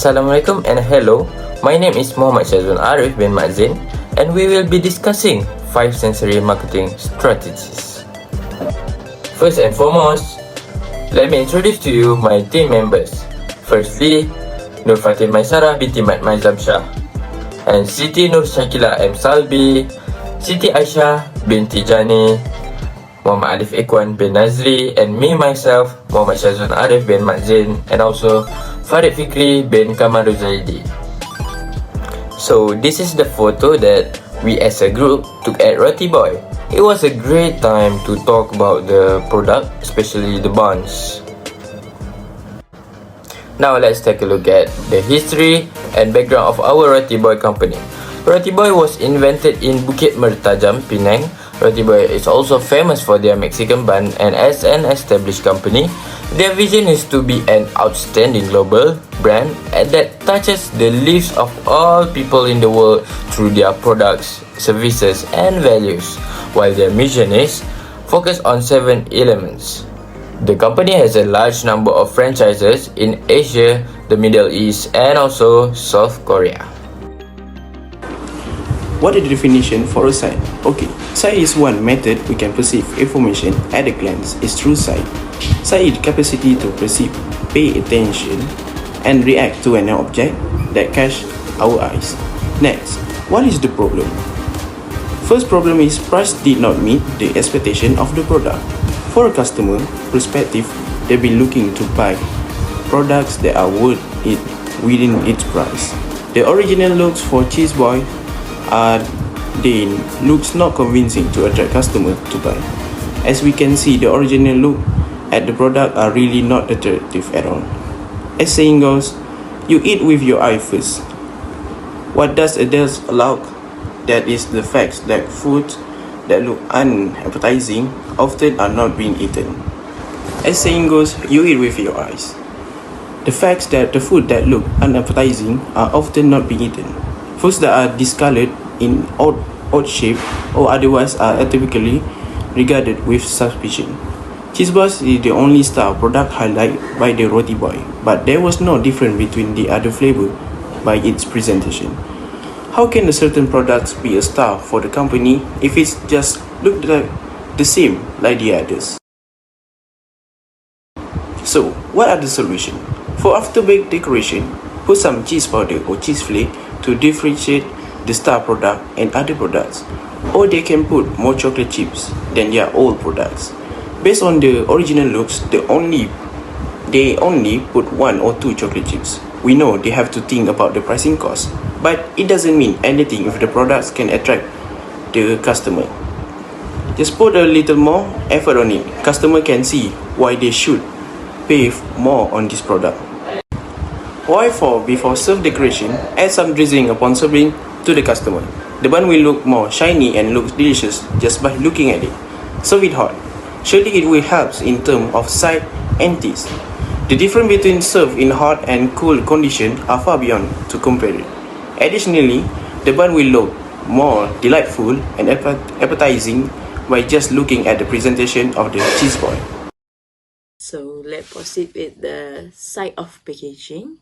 Assalamualaikum and hello. My name is Muhammad Shazwan Arif bin Mazin and we will be discussing 5 sensory marketing strategies. First and foremost, let me introduce to you my team members. Firstly, Nur Fatin Maisara binti Mat Maizam Shah and Siti Nur Shakila M. Salbi, Siti Aisyah binti Jani, Muhammad Alif Ikwan bin Nazri, and me myself, Muhammad Shazwan Arif bin Mazin, and also Farid Fikri bin Kamarul Zaidi. So this is the photo that we as a group took at Rotiboy. It was a great time to talk about the product, especially the buns. Now let's take a look at the history and background of our Rotiboy company. Rotiboy was invented in Bukit Mertajam, Penang. Rotiboy is also famous for their Mexican bun, and as an established company, their vision is to be an outstanding global brand that touches the lives of all people in the world through their products, services, and values, while their mission is focused on 7 elements. The company has a large number of franchises in Asia, the Middle East, and also South Korea. What is the definition for a sight? Okay, sight is one method we can perceive information at a glance is through sight. Sight is capacity to perceive, pay attention, and react to an object that catch our eyes. Next, what is the problem? First problem is price did not meet the expectation of the product. For a customer perspective, they'll be looking to buy products that are worth it within its price. The original looks for Cheese Boy looks not convincing to attract customer to buy. As we can see, the original look at the product are really not attractive at all. As saying goes, you eat with your eye first. What does adults allow? That is the fact that foods that look unappetizing often are not being eaten. As saying goes, you eat with your eyes. The facts that the food that look unappetizing are often not being eaten. Foods that are discolored in odd shape or otherwise are typically regarded with suspicion. Cheese Bars is the only star product highlighted by the Rotiboy, but there was no difference between the other flavor by its presentation. How can a certain product be a star for the company if it just looked like the same like the others? So, what are the solutions? For after-baked decoration, put some cheese powder or cheese flake to differentiate the star product and other products, or they can put more chocolate chips than their old products. Based on the original looks, they only put 1 or 2 chocolate chips. We know they have to think about the pricing cost, but it doesn't mean anything if the products can attract the customer. Just put a little more effort on it. Customer can see why they should pay more on this product. Why for before serve decoration, add some drizzling upon serving to the customer. The bun will look more shiny and looks delicious just by looking at it. Serve it hot. Surely it will help in terms of sight and taste. The difference between served in hot and cool condition are far beyond to compare it. Additionally, the bun will look more delightful and appetizing by just looking at the presentation of the cheese boy. So let's proceed with the site of packaging.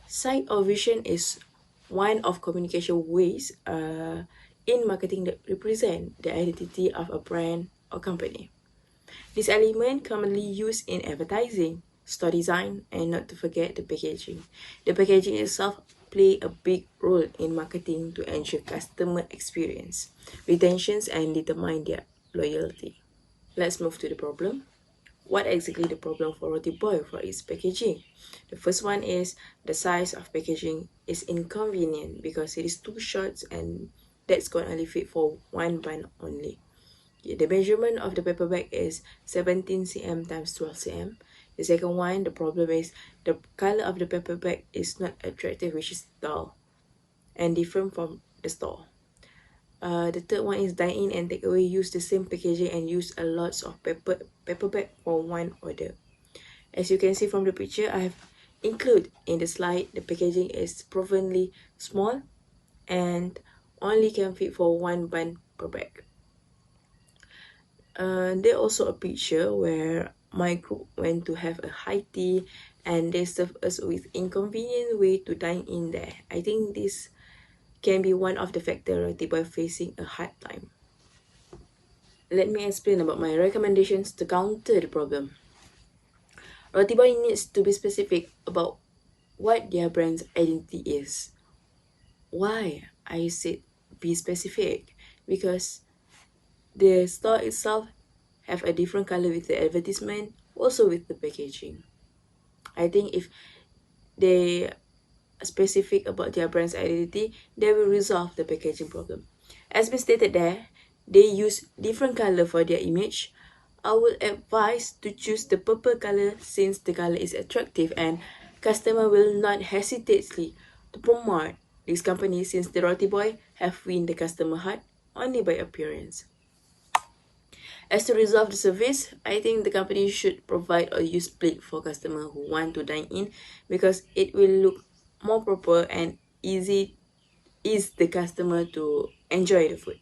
Site of vision is one of communication ways in marketing that represent the identity of a brand or company. This element commonly used in advertising, store design, and not to forget the packaging. The packaging itself play a big role in marketing to ensure customer experience, retentions, and determine their loyalty. Let's move to the problem. What exactly the problem for Rotiboy for its packaging? The first one is the size of packaging is inconvenient because it is too short and that's going to only fit for one bun only. The measurement of the paper bag is 17 cm times 12 cm. The second one, the problem is the color of the paper bag is not attractive, which is dull and different from the store. The third one is dine-in and takeaway use the same packaging and use a lot of paper bag for one order. As you can see from the picture, I have included in the slide, the packaging is provenly small and only can fit for one bun per bag. There also a picture where my group went to have a high tea and they serve us with inconvenient way to dine in there. I think this can be one of the factors Rotiboy facing a hard time. Let me explain about my recommendations to counter the problem. Rotiboy needs to be specific about what their brand's identity is. Why I said be specific? Because the store itself have a different color with the advertisement, also with the packaging. I think if they are specific about their brand's identity, they will resolve the packaging problem. As been stated there, they use different color for their image. I would advise to choose the purple color since the color is attractive and customer will not hesitately to promote this company since the Rotiboy have win the customer heart only by appearance. As to resolve the service, I think the company should provide a use plate for customers who want to dine in because it will look more proper and ease the customer to enjoy the food.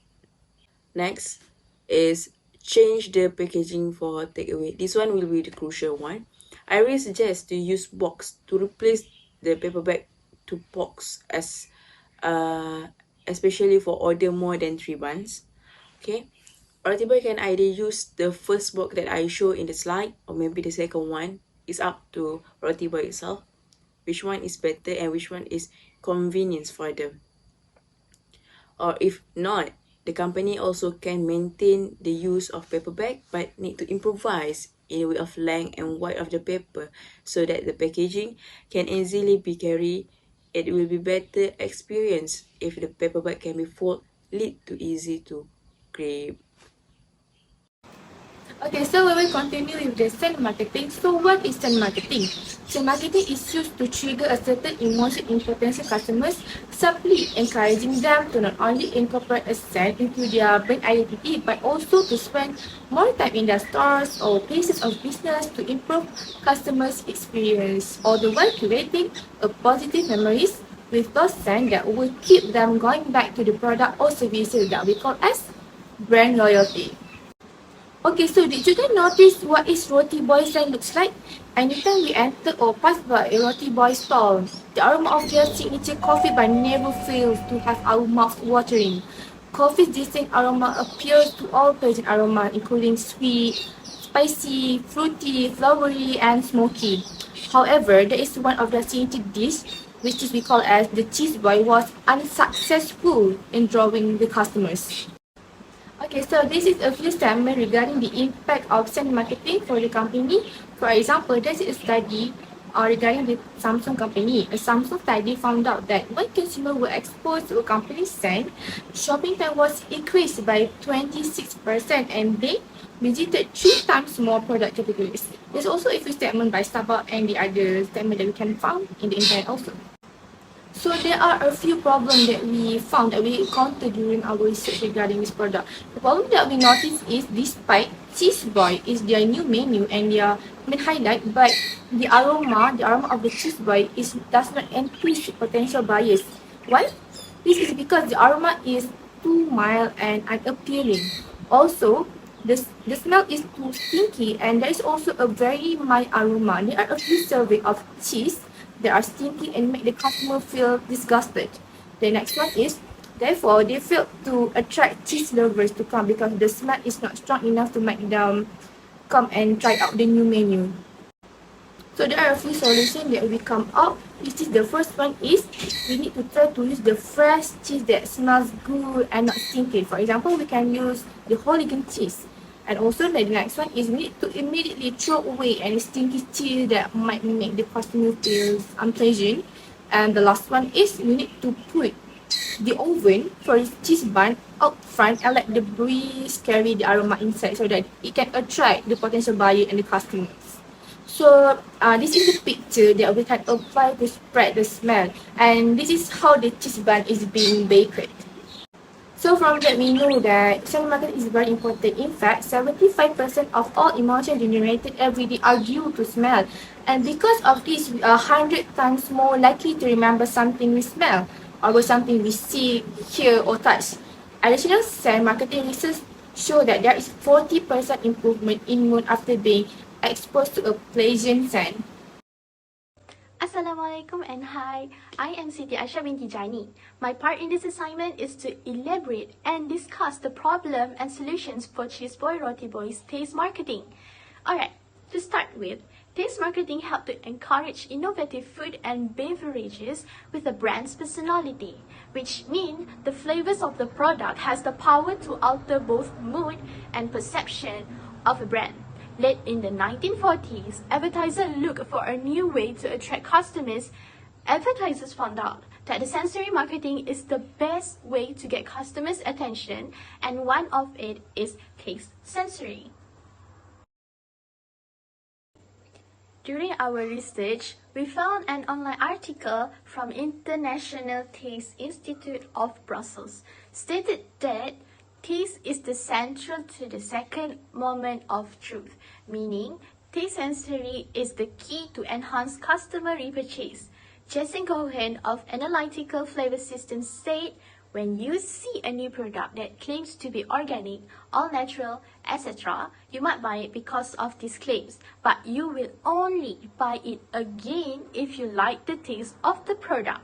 Next is change the packaging for takeaway. This one will be the crucial one. I really suggest to use box to replace the paper bag to box as especially for order more than 3 buns. Okay. Rotiboy can either use the first box that I show in the slide or maybe the second one. It's up to Rotiboy itself. Which one is better and which one is convenience for them. Or if not, the company also can maintain the use of paper bag but need to improvise in the way of length and width of the paper so that the packaging can easily be carried. It will be better experience if the paper bag can be folded, lead to easy to grab. Okay, so we will continue with the send marketing. So what is send marketing? Send marketing is used to trigger a certain emotion in potential customers, simply encouraging them to not only incorporate a send into their brand identity, but also to spend more time in their stores or places of business to improve customers' experience, all the while creating a positive memories with those send that will keep them going back to the product or services that we call as brand loyalty. Okay, so did you guys notice what is Rotiboy sign looks like? Anytime we enter or pass by a Rotiboy stall, the aroma of their signature coffee bar never fails to have our mouth watering. Coffee's distinct aroma appeals to all pleasant aroma, including sweet, spicy, fruity, flowery, and smoky. However, there is one of the signature dish, which is we call as the cheese boy, was unsuccessful in drawing the customers. Okay, so this is a few statements regarding the impact of send marketing for the company. For example, there is a study regarding the Samsung company. A Samsung study found out that when consumers were exposed to a company's send, shopping time was increased by 26% and they visited 3 times more product categories. There's also a few statements by Starbucks and the other statement that we can find in the internet also. So there are a few problems that we found that we encountered during our research regarding this product. The problem that we noticed is despite Cheese Boy is their new menu and their main highlight, but the aroma of the Cheese Boy does not increase potential buyers. Why? This is because the aroma is too mild and unappealing. Also, the smell is too stinky and there is also a very mild aroma. There are a few servings of cheese that are stinky and make the customer feel disgusted. The next one is, therefore, they fail to attract cheese lovers to come because the smell is not strong enough to make them come and try out the new menu. So there are a few solutions that we come up. Which is the first one is we need to try to use the fresh cheese that smells good and not stinky. For example, we can use the Hooligan cheese. And also the next one is we need to immediately throw away any stinky cheese that might make the customer feel unpleasant. And the last one is we need to put the oven for the cheese bun out front and let the breeze carry the aroma inside so that it can attract the potential buyer and the customers. So this is the picture that we can apply to spread the smell, and this is how the cheese bun is being baked. So from that we know that send marketing is very important. In fact, 75% of all emotions generated every day are due to smell. And because of this, we are 100 times more likely to remember something we smell or something we see, hear or touch. Additional send marketing research show that there is 40% improvement in mood after being exposed to a pleasant scent. Assalamualaikum and hi, I am Siti Aisha binti Jani. My part in this assignment is to elaborate and discuss the problem and solutions for Cheeseboy Rotiboy's taste marketing. Alright, to start with, taste marketing helps to encourage innovative food and beverages with a brand's personality, which means the flavors of the product has the power to alter both mood and perception of a brand. Late in the 1940s, advertisers looked for a new way to attract customers. Advertisers found out that the sensory marketing is the best way to get customers' attention, and one of it is taste sensory. During our research, we found an online article from International Taste Institute of Brussels stated that taste is the central to the second moment of truth, meaning taste sensory is the key to enhance customer repurchase. Jason Cohen of Analytical Flavor Systems said, when you see a new product that claims to be organic, all natural, etc., you might buy it because of these claims, but you will only buy it again if you like the taste of the product.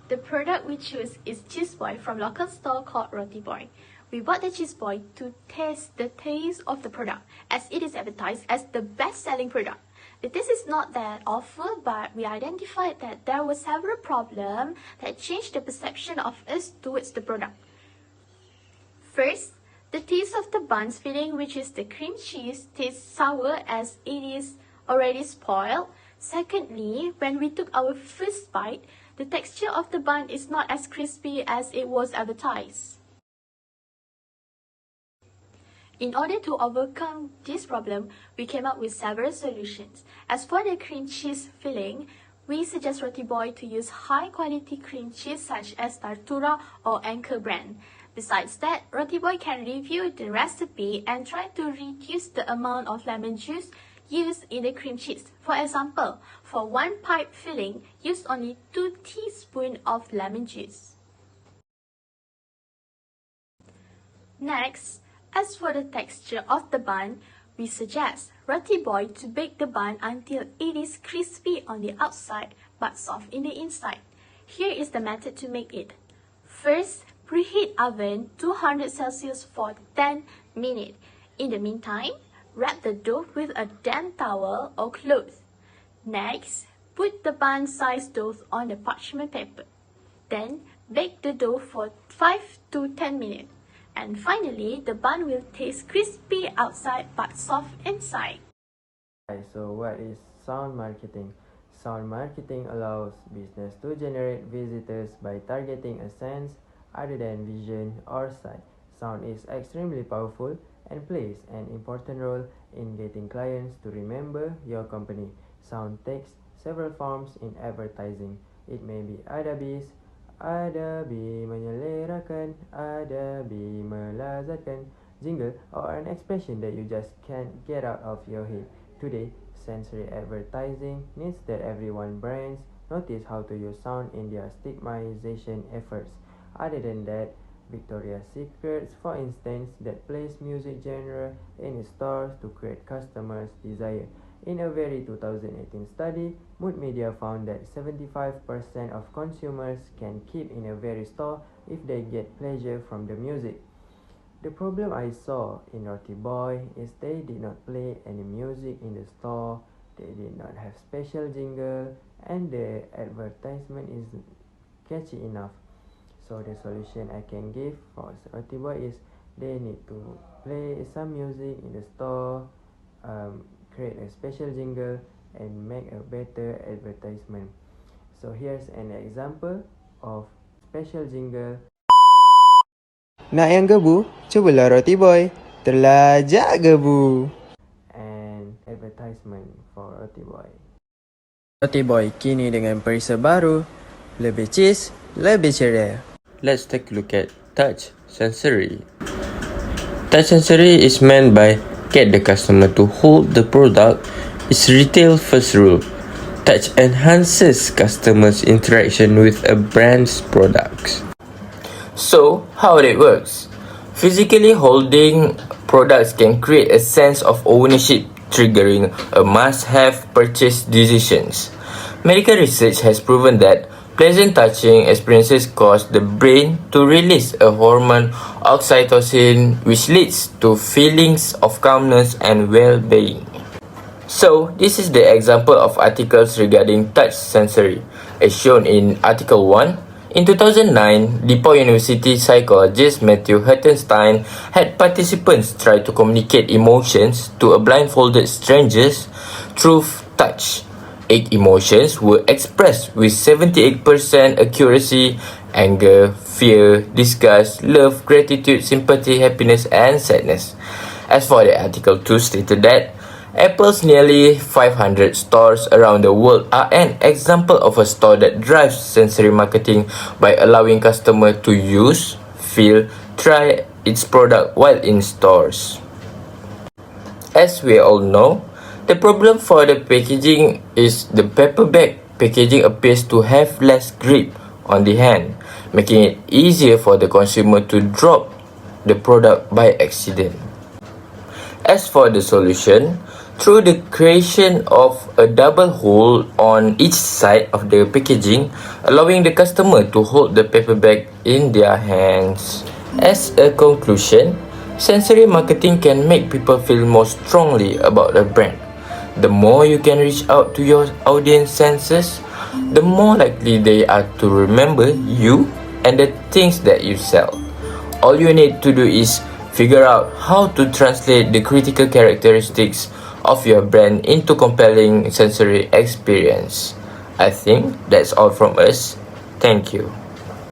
The product we choose is Cheeseboy from local store called Rotiboy. We bought the Cheeseboy to test the taste of the product, as it is advertised as the best-selling product. The taste is not that awful, but we identified that there were several problems that changed the perception of us towards the product. First, the taste of the bun's filling, which is the cream cheese, tastes sour as it is already spoiled. Secondly, when we took our first bite, the texture of the bun is not as crispy as it was advertised. In order to overcome this problem, we came up with several solutions. As for the cream cheese filling, we suggest Rotiboy to use high-quality cream cheese such as Tartura or Anchor brand. Besides that, Rotiboy can review the recipe and try to reduce the amount of lemon juice used in the cream cheese. For example, for one pipe filling, use only 2 teaspoons of lemon juice. Next, as for the texture of the bun, we suggest Rotiboy to bake the bun until it is crispy on the outside but soft in the inside. Here is the method to make it. First, preheat oven 200 Celsius for 10 minutes. In the meantime, wrap the dough with a damp towel or cloth. Next, put the bun-sized dough on the parchment paper. Then, bake the dough for 5 to 10 minutes. And finally, the bun will taste crispy outside but soft inside. So what is sound marketing? Sound marketing allows business to generate visitors by targeting a sense other than vision or sight. Sound is extremely powerful and plays an important role in getting clients to remember your company. Sound takes several forms in advertising. It may be adabis, adabi menyelerakan, adabi melazatkan, jingle, or an expression that you just can't get out of your head. Today, sensory advertising needs that everyone brands notice how to use sound in their stigmatization efforts. Other than that, Victoria's Secret, for instance, that plays music genre in its stores to create customers' desire. In a very 2018 study, Mood Media found that 75% of consumers can keep in a very store if they get pleasure from the music. The problem I saw in Rotiboy is they did not play any music in the store, they did not have special jingle, and the advertisement isn't catchy enough. So the solution I can give for Rotiboy is they need to play some music in the store, create a special jingle, and make a better advertisement. So here's an example of special jingle. Nak yang gebu? Cubalah Rotiboy. Terlajak gebu. And advertisement for Rotiboy. Rotiboy kini dengan perisa baru. Lebih cheese, lebih ceria. Let's take a look at touch sensory. Touch sensory is meant by get the customer to hold the product. It's retail first rule. Touch enhances customers' interaction with a brand's products. So, how it works? Physically holding products can create a sense of ownership triggering a must-have purchase decisions. Medical research has proven that pleasant touching experiences cause the brain to release a hormone oxytocin, which leads to feelings of calmness and well-being. So, this is the example of articles regarding touch sensory, as shown in Article 1. In 2009, DePaul University psychologist Matthew Hertenstein had participants try to communicate emotions to a blindfolded strangers through touch. 8 emotions were expressed with 78% accuracy: anger, fear, disgust, love, gratitude, sympathy, happiness, and sadness. As for the Article 2 stated that Apple's nearly 500 stores around the world are an example of a store that drives sensory marketing by allowing customers to use, feel, try its product while in stores. As we all know, the problem for the packaging is the paperback packaging appears to have less grip on the hand, making it easier for the consumer to drop the product by accident. As for the solution, through the creation of a double hole on each side of the packaging, allowing the customer to hold the paper bag in their hands. As a conclusion, sensory marketing can make people feel more strongly about a brand. The more you can reach out to your audience senses, the more likely they are to remember you and the things that you sell. All you need to do is figure out how to translate the critical characteristics of your brand into compelling sensory experience. I think that's all from us. Thank you.